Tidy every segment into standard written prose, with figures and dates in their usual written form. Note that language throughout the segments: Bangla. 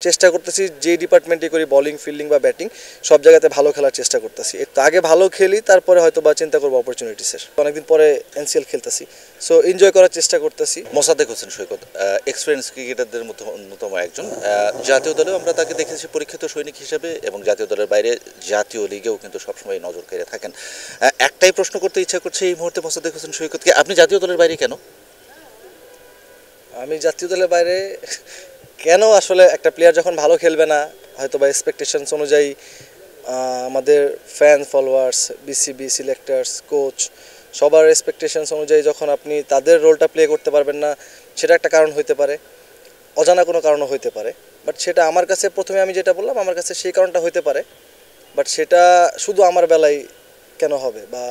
চেষ্টা করতেছি যে ডিপার্টমেন্টে করি বোলিং ফিল্ডিং বা ব্যাটিং সব জায়গাতে ভালো খেলার চেষ্টা করতেছি। তো আগে ভালো খেলি তারপরে হয়তো বা চিন্তা করবো অপরচুনিটিসের। অনেকদিন পরে এনসিএল খেলতেছি, সো এনজয় করার চেষ্টা করতেছি। মোসাদ্দেক হোসেন সৈকত এক্সপিরিয়েন্স ক্রিকেটারদের মধ্যে অন্যতম একজন। জাতীয় দলেও আমরা তাকে দেখেছি পরীক্ষিত সৈনিক হিসেবে এবং জাতীয় দলের বাইরে জাতীয় লিগেও কিন্তু সবসময় নজর কেড়ে থাকেন। একটাই প্রশ্ন করতে ইচ্ছা করছে এই মুহূর্তে মোসাদ্দেক হোসেন সৈকতকে, আপনি জাতীয় দলের বাইরে কেন? আমি জাতীয় দলের বাইরে কেন, আসলে একটা প্লেয়ার যখন ভালো খেলবে না হয়তো বা এক্সপেকটেশনস অনুযায়ী আমাদের fan followers BCB selectors coach সবার এক্সপেকটেশনস অনুযায়ী যখন আপনি তাদের রোলটা প্লে করতে পারবেন না, সেটা একটা কারণ হইতে পারে, অজানা কোনো কারণও হইতে পারে। বাট সেটা আমার কাছে প্রথমে আমি যেটা বললাম আমার কাছে সেই কারণটা হইতে পারে, বাট সেটা শুধু আমার বেলায় কেন হবে, বা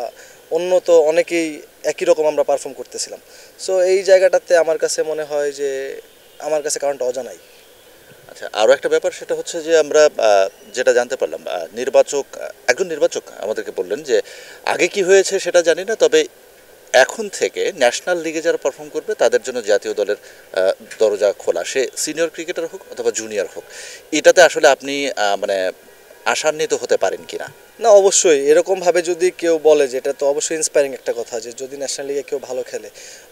অন্য তো অনেকেই একই রকম আমরা পারফর্ম করতেছিলাম। সো এই জায়গাটাতে আমার কাছে মনে হয় যে আমার কাছে কারণটা অজানাই। আচ্ছা, আরও একটা ব্যাপার সেটা হচ্ছে যে আমরা যেটা জানতে পারলাম একজন নির্বাচক আমাদেরকে বললেন যে আগে কি হয়েছে সেটা জানি না, তবে এখন থেকে ন্যাশনাল লিগে যারা পারফর্ম করবে তাদের জন্য জাতীয় দলের দরজা খোলা, সে সিনিয়র ক্রিকেটার হোক অথবা জুনিয়র হোক। এটাতে আসলে আপনি মানে আশান্বিত হতে পারেন কিনা? না, অবশ্যই এরকমভাবে যদি কেউ বলে যে এটা তো অবশ্যই ইন্সপায়ারিং একটা কথা, যে যদি ন্যাশনাল লিগে কেউ ভালো খেলে।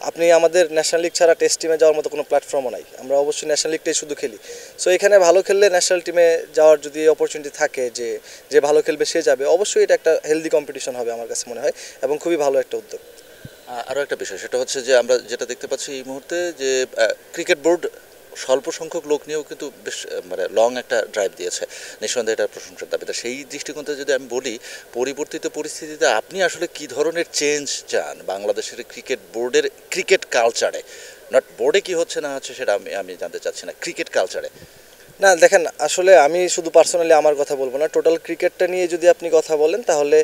আপনি আমাদের ন্যাশনাল লিগ ছাড়া টেস্ট টিমে যাওয়ার মতো কোনো প্ল্যাটফর্মও নাই, আমরা অবশ্যই ন্যাশনাল লিগটাই শুধু খেলি। সো এখানে ভালো খেললে ন্যাশনাল টিমে যাওয়ার যদি অপরচুনিটি থাকে যে যে ভালো খেলবে সে যাবে, অবশ্যই এটা একটা হেলদি কম্পিটিশন হবে আমার কাছে মনে হয়, এবং খুবই ভালো একটা উদ্যোগ। আরও একটা বিষয় সেটা হচ্ছে যে আমরা যেটা দেখতে পাচ্ছি এই মুহূর্তে যে ক্রিকেট বোর্ড স্বল্প সংখ্যক লোক নিয়েও কিন্তু বেশ মানে লং একটা ড্রাইভ দিয়েছে, নিঃসন্দেহে এটা প্রশংসার দাবিদার। সেই দৃষ্টিকোণ থেকে যদি আমি বলি, পরিবর্তিত পরিস্থিতিতে আপনি আসলে কী ধরনের চেঞ্জ চান বাংলাদেশের ক্রিকেট বোর্ডের ক্রিকেট কালচারে? নট বোর্ডে কি হচ্ছে না হচ্ছে সেটা আমি জানতে চাচ্ছি না, ক্রিকেট কালচারে। না দেখেন, আসলে আমি শুধু পার্সোনালি আমার কথা বলবো না, টোটাল ক্রিকেটটা নিয়ে যদি আপনি কথা বলেন তাহলে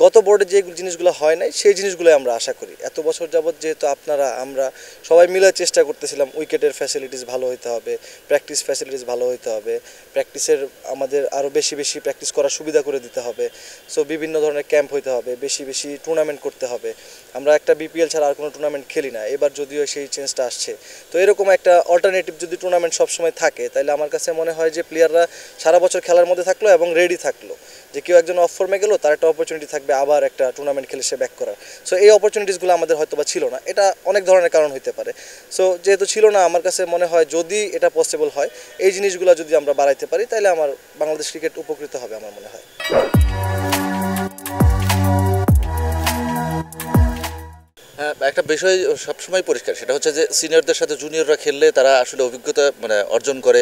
গত বোর্ডে যে জিনিসগুলো হয় নাই সেই জিনিসগুলো আমরা আশা করি। এত বছর যাবৎ যেহেতু আপনারা আমরা সবাই মিলে চেষ্টা করতেছিলাম উইকেটের ফ্যাসিলিটিস ভালো হইতে হবে, প্র্যাকটিস ফ্যাসিলিটিস ভালো হইতে হবে, প্র্যাকটিসের আমাদের আরও বেশি বেশি প্র্যাকটিস করার সুবিধা করে দিতে হবে। সো বিভিন্ন ধরনের ক্যাম্প হইতে হবে, বেশি বেশি টুর্নামেন্ট করতে হবে। আমরা একটা বিপিএল ছাড়া আর কোনো টুর্নামেন্ট খেলি না, এবার যদিও সেই চেঞ্জটা আসছে। তো এরকম একটা অল্টারনেটিভ যদি টুর্নামেন্ট সবসময় থাকে তাহলে আমার কাছে মনে হয় যে প্লেয়াররা সারা বছর খেলার মধ্যে থাকলো এবং রেডি থাকলো, যে কেউ একজন অফ ফর্মে গেলো তার একটা অপরচুনিটি থাকবে আবার একটা টুর্নামেন্ট খেলে সে ব্যাক করার। সো এই অপরচুনিটিসগুলো আমাদের হয়তো বা ছিল না, এটা অনেক ধরনের কারণ হতে পারে। সো যেহেতু ছিল না, আমার কাছে মনে হয় যদি এটা পসিবল হয়, এই জিনিসগুলো যদি আমরা বাড়াইতে পারি তাহলে আমার বাংলাদেশ ক্রিকেট উপকৃত হবে আমার মনে হয়। হ্যাঁ, একটা বিষয় সবসময় পরিষ্কার, সেটা হচ্ছে যে সিনিয়রদের সাথে জুনিয়ররা খেললে তারা আসলে অভিজ্ঞতা মানে অর্জন করে,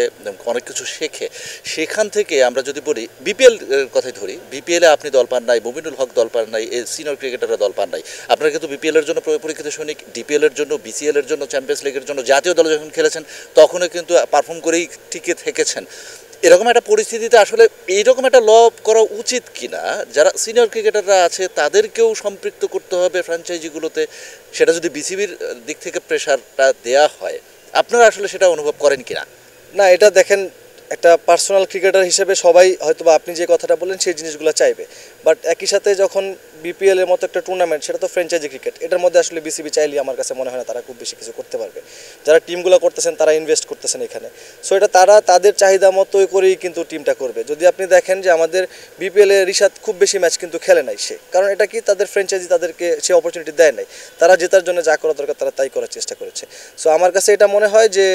অনেক কিছু শেখে। সেখান থেকে আমরা যদি বলি বিপিএল কথাই ধরি, বিপিএলে আপনি দল পান নাই, মুমিনুল হক দল পান নাই, এই সিনিয়র ক্রিকেটাররা দল পান নাই। আপনারা কিন্তু বিপিএলের জন্য পরীক্ষিত সৈনিক, ডিপিএলের জন্য, বিসিএলের জন্য, চ্যাম্পিয়ন্স লিগের জন্য, জাতীয় দলে যখন খেলেছেন তখনও কিন্তু পারফর্ম করেই টিকে থেকেছেন। এরকম একটা পরিস্থিতিতে আসলে এইরকম একটা ল করা উচিত কিনা, যারা সিনিয়র ক্রিকেটাররা আছে তাদেরকেও সম্পৃক্ত করতে হবে ফ্র্যাঞ্চাইজিগুলোতে, সেটা যদি বিসিবির দিক থেকে প্রেশারটা দেয়া হয়, আপনারা আসলে সেটা অনুভব করেন কিনা? না, এটা দেখেন, একটা পার্সোনাল ক্রিকেটার হিসেবে সবাই হয়তো বা আপনি যে কথাটা বললেন সেই জিনিসগুলো চাইবে, বাট একই সাথে যখন বিপিএল এর মতো একটা টুর্নামেন্ট, সেটা তো ফ্র্যাঞ্চাইজি ক্রিকেট, এটার মধ্যে আসলে বিসিবি চাইলে আমার কাছে মনে হয় না তারা খুব বেশি কিছু করতে পারবে। যারা টিমগুলো করতেছেন তারা ইনভেস্ট করতেছেন এখানে, সো এটা তারা তাদের চাহিদা মতোই করেই কিন্তু টিমটা করবে। যদি আপনি দেখেন যে আমাদের বিপিএল এ রিশাদ খুব বেশি ম্যাচ কিন্তু খেলে নাই সে, কারণ এটা কি তাদের ফ্র্যাঞ্চাইজি তাদেরকে সে অপরচুনিটি দেয় নাই, তারা জেতার জন্য যা করা দরকার তারা তাই করার চেষ্টা করেছে। সো আমার কাছে এটা মনে হয় যে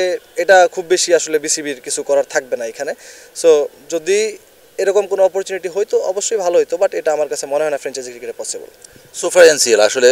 এটা খুব বেশি আসলে বিসিবির কিছু করার থাকবে না এখানে। সো যদি এরকম কোনো অপরচুনিটি হইতো অবশ্যই ভালো হইতো, বাট এটা আমার কাছে মনে হয় না ফ্র্যাঞ্চাইজি ক্রিকেটে পসিবল। সোফার এনসিএল আসলে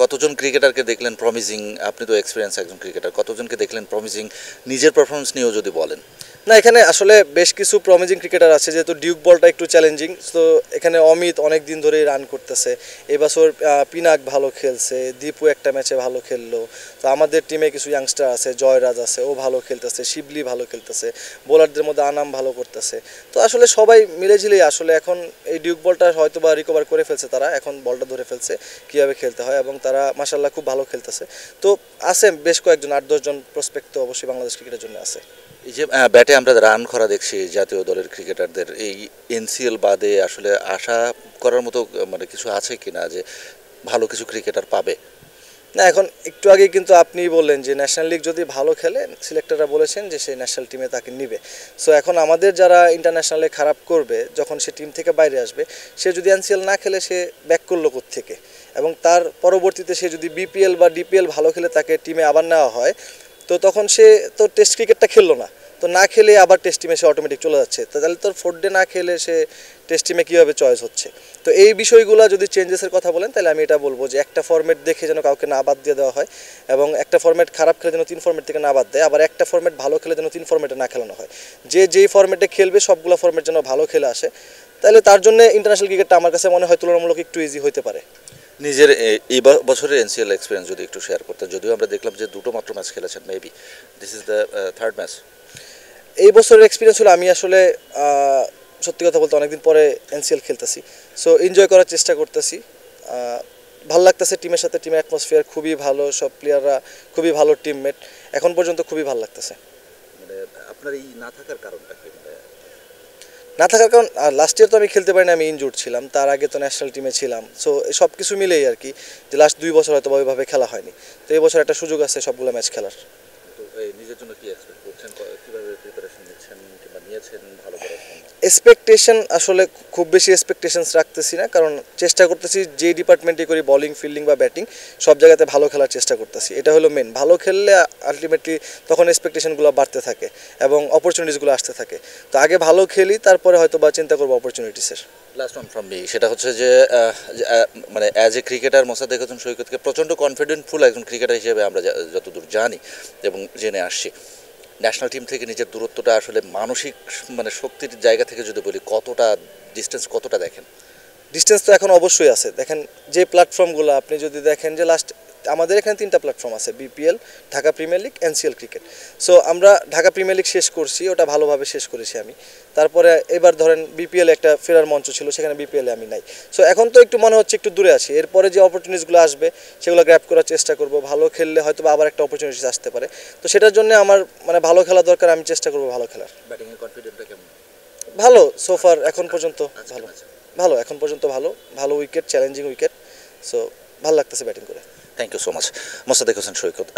কতজন ক্রিকেটারকে দেখলেন প্রমিজিং? আপনি তো এক্সপিরিয়েন্স একজন ক্রিকেটার, কতজনকে দেখলেন প্রমিজিং? নিজের পারফরমেন্স নিয়েও যদি বলেন। না, এখানে আসলে বেশ কিছু প্রমিজিং ক্রিকেটার আছে, যেহেতু ডিউক বলটা একটু চ্যালেঞ্জিং। তো এখানে অমিত অনেক দিন ধরেই রান করতেছে, এবছর পিনাক ভালো খেলছে, দীপু একটা ম্যাচে ভালো খেললো। তো আমাদের টিমে কিছু ইয়াংস্টার আছে, জয়রাজ আছে, ও ভালো খেলতেছে, শিবলি ভালো খেলতেছে, বোলারদের মধ্যে আনাম ভালো করতেছে। তো আসলে সবাই মিলেঝিলেই আসলে এখন এই ডিউক বলটা হয়তো বা রিকভার করে ফেলছে, তারা এখন বলটা ধরে ফেলছে কীভাবে খেলতে হয়, এবং তারা মাশাল্লাহ খুব ভালো খেলতেছে। তো আছে বেশ কয়েকজন 8-10 জন প্রসপেক্ট তো অবশ্যই বাংলাদেশ ক্রিকেটের জন্য আছে। এই যে ব্যাটে আমরা রান করা দেখছি জাতীয় দলের ক্রিকেটারদের, এই এনসিএল বাদে আসলে আশা করার মতো মানে কিছু আছে কিনা যে ভালো কিছু ক্রিকেটার পাবে? না, এখন একটু আগে কিন্তু আপনি বললেন যে ন্যাশনাল লিগ যদি ভালো খেলে সিলেক্টররা বলেছেন যে সে ন্যাশনাল টিমে তাকে নিবে। সো এখন আমাদের যারা ইন্টারন্যাশনালে খারাপ করবে, যখন সে টিম থেকে বাইরে আসবে, সে যদি এনসিএল না খেলে সে ব্যাক করলো থেকে, এবং তার পরবর্তীতে সে যদি বিপিএল বা ডিপিএল ভালো খেলে তাকে টিমে আবার নেওয়া হয়, তো তখন সে তো টেস্ট ক্রিকেটটা খেললো না, তো না খেলে আবার টেস্ট টিমে সে অটোমেটিক চলে যাচ্ছে, তো তাহলে তোর 4 ডে না খেলে সে টেস্ট টিমে কীভাবে চয়েস হচ্ছে। তো এই বিষয়গুলো যদি চেঞ্জেসের কথা বলেন, তাহলে আমি এটা বলবো যে একটা ফরম্যাট দেখে যেন কাউকে না বাদ দিয়ে দেওয়া হয়, এবং একটা ফরম্যাট খারাপ খেলে যেন 3 ফরম্যাট থেকে না বাদ দেয়, আবার একটা ফরম্যাট ভালো খেলে যেন 3 ফরম্যাটে না খেলানো হয়। যে যেই ফরম্যাটে খেলবে সবগুলো ফরম্যাট যেন ভালো খেলে আসে, তাহলে তার জন্য ইন্টারন্যাশনাল ক্রিকেটটা আমার কাছে মনে হয় তুলনামূলক একটু ইজি হতে পারে। নিজের এই বছরের এনসিএল এক্সপিরিয়েন্স যদি একটু শেয়ার করতেন, যদিও আমরা দেখলাম যে দুটো মাত্র ম্যাচ খেলেছেন, maybe this is the third match. এই বছরের এক্সপিরিয়েন্স হলো আমি আসলে সত্যি কথা বলতে অনেকদিন পরে এনসিএল খেলতেছি, সো এনজয় করার চেষ্টা করতেছি। ভালো লাগতেছে টিমের সাথে, টিমের অ্যাটমসফিয়ার খুবই ভালো, সব প্লেয়াররা খুবই ভালো টিমমেট, এখন পর্যন্ত খুবই ভালো লাগতেছে। মানে আপনার এই না থাকার কারণটা কি? না থাকার কারণ লাস্ট ইয়ার তো আমি খেলতে পারিনি, আমি ইনজুর্ড ছিলাম, তার আগে তো ন্যাশনাল টিমে ছিলাম, সো সব কিছু মিলেই আর কি, যে লাস্ট 2 বছর হয়তো ওইভাবে খেলা হয়নি, তো এই বছর একটা সুযোগ আছে সবগুলো ম্যাচ খেলার। তো নিজের জন্য কি এক্সপেক্ট করছেন, কিভাবে প্রিপারেশন নিচ্ছেন কিংবা নিয়েছেন ভালো করার জন্য? এক্সপেকটেশন আসলে খুব বেশি এক্সপেকটেশনস রাখতেছি না, কারণ চেষ্টা করতেছি যে ডিপার্টমেন্টে করি, বোলিং ফিল্ডিং বা ব্যাটিং, সব জায়গাতে ভালো খেলার চেষ্টা করতেছি, এটা হলো মেন। ভালো খেললে আলটিমেটলি তখন এক্সপেকটেশনগুলো বাড়তে থাকে এবং অপরচুনিটিসগুলো আসতে থাকে, তো আগে ভালো খেলি, তারপরে হয়তো বা চিন্তা করবো অপরচুনিটিসের। লাস্ট ওয়ান ফ্রম মি, সেটা হচ্ছে যে মানে as a cricketer Mosaddek Hossain সৈকতকে প্রচণ্ড কনফিডেন্টফুল একজন ক্রিকেটার হিসেবে আমরা যতদূর জানি এবং জেনে আসছি, ন্যাশনাল টিম থেকে নিজের দূরত্বটা আসলে মানসিক মানে শক্তির জায়গা থেকে যদি বলি, কতটা ডিস্টেন্স কতটা দেখেন? ডিস্টেন্স তো এখন অবশ্যই আছে। দেখেন যে প্ল্যাটফর্মগুলো আপনি যদি দেখেন, যে লাস্ট আমাদের এখানে 3টা প্ল্যাটফর্ম আছে, BPL, Dhaka premier league, NCL cricket. So আমরা ঢাকা প্রিমিয়ার লিগ শেষ করছি, ওটা ভালোভাবে শেষ করেছি আমি। তারপরে এবার ধরেন বিপিএল একটা ফেরার মঞ্চ ছিল, সেখানে বিপিএলে আমি নাই। সো এখন তো একটু মনে হচ্ছে একটু দূরে আছি, এরপরে যে অপরচুনিটিসগুলো আসবে সেগুলো গ্র্যাব করার চেষ্টা করব, ভালো খেললে হয়তো বা আবার একটা অপরচুনিটিস আসতে পারে, তো সেটার জন্য আমার মানে ভালো খেলা দরকার, আমি চেষ্টা করব ভালো খেলার। ব্যাটিংয়ের কনফিডেন্টটা কেমন? ভালো সোফার এখন পর্যন্ত, আজকে ভালো ম্যাচে? ভালো এখন পর্যন্ত ভালো ভালো উইকেট, চ্যালেঞ্জিং উইকেট, সো ভালো লাগতেছে ব্যাটিং করে। Thank you so much Mosaddek Hossain Saikat,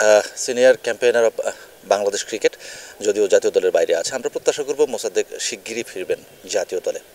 senior campaigner of Bangladesh cricket, যদিও জাতীয় দলের বাইরে আছে। আমরা প্রত্যাশা করব মোসাদ্দেক শিগগিরই ফিরবেন জাতীয় দলে।